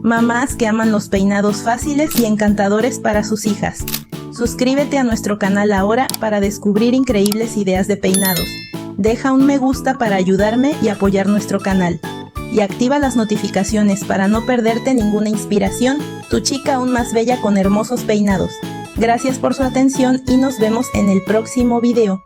mamás que aman los peinados fáciles y encantadores para sus hijas. Suscríbete a nuestro canal ahora para descubrir increíbles ideas de peinados. Deja un me gusta para ayudarme y apoyar nuestro canal. Y activa las notificaciones para no perderte ninguna inspiración, tu chica aún más bella con hermosos peinados. Gracias por su atención y nos vemos en el próximo video.